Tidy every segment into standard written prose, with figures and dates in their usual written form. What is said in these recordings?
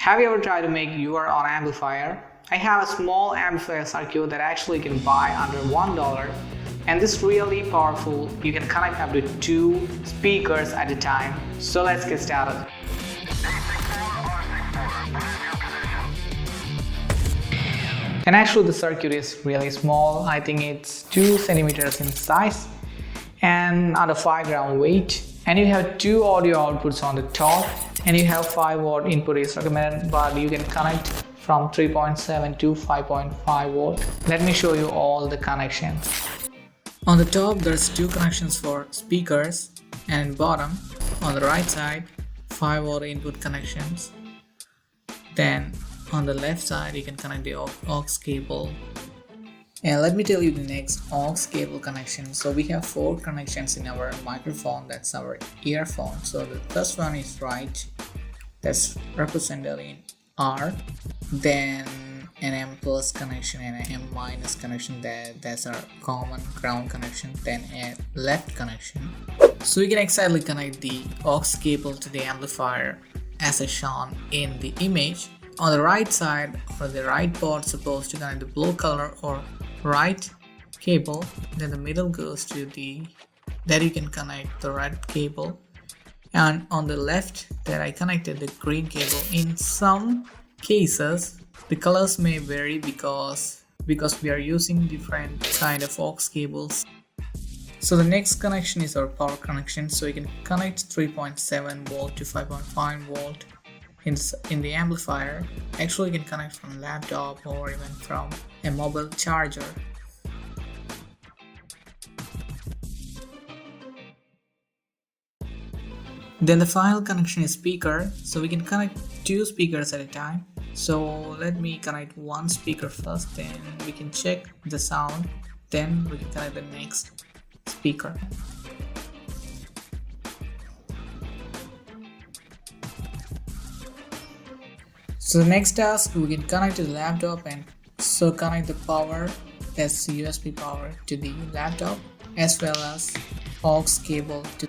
Have you ever tried to make your own amplifier? I have a small amplifier circuit that actually can buy under $1, and this is really powerful. You can connect up to 2 speakers at a time. So let's get started. And actually the circuit is really small. I think it's 2 centimeters in size and under 5 gram weight. And you have 2 audio outputs on the top, and you have 5-watt input is recommended, but you can connect from 3.7 to 5.5 volt. Let me show you all the connections. On the top there's 2 connections for speakers, and bottom on the right side 5-watt input connections. Then on the left side you can connect the aux cable. And let me tell you the next aux cable connection. So we have 4 connections in our microphone, that's our earphone. So the first one is right, that's represented in R. Then an M plus connection and an M minus connection, that's our common ground connection. Then a left connection. So we can exactly connect the aux cable to the amplifier as shown in the image. On the right side, for the right port supposed to connect the blue color or right cable, then the middle goes to that you can connect the red cable, and on the left that I connected the green cable. In some cases the colors may vary because we are using different kind of aux cables. So the next connection is our power connection. So you can connect 3.7 volt to 5.5 volt in the amplifier. Actually you can connect from laptop or even from a mobile charger. Then the final connection is speaker. So we can connect 2 speakers at a time. So let me connect 1 speaker first, then we can check the sound, then we can connect the next speaker. So the next task, we can connect to the laptop, and so connect the power, that's USB power, to the laptop, as well as aux cable to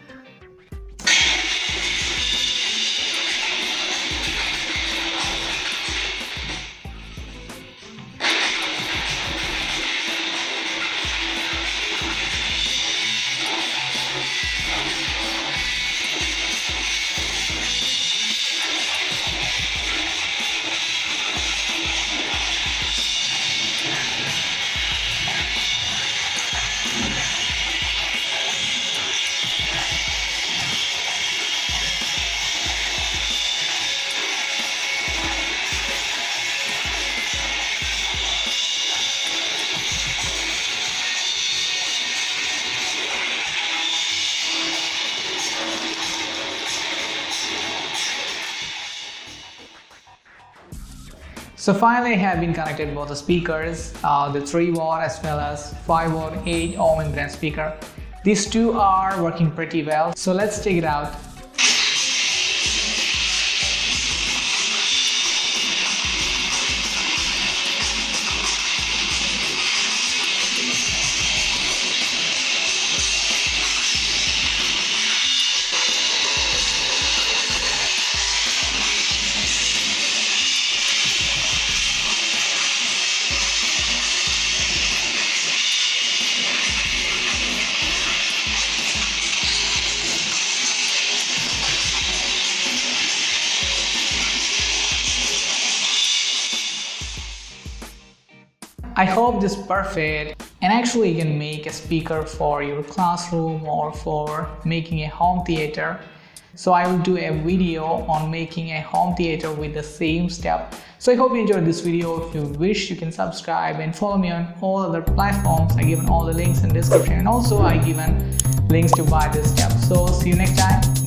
So finally I have been connected both the speakers, the 3-watt as well as 5-watt 8-ohm impedance speaker. These 2 are working pretty well. So let's check it out. I hope this is perfect, and actually you can make a speaker for your classroom or for making a home theater. So I will do a video on making a home theater with the same step. So I hope you enjoyed this video. If you wish, you can subscribe and follow me on all other platforms. I given all the links in the description, and also I given links to buy this step. So see you next time.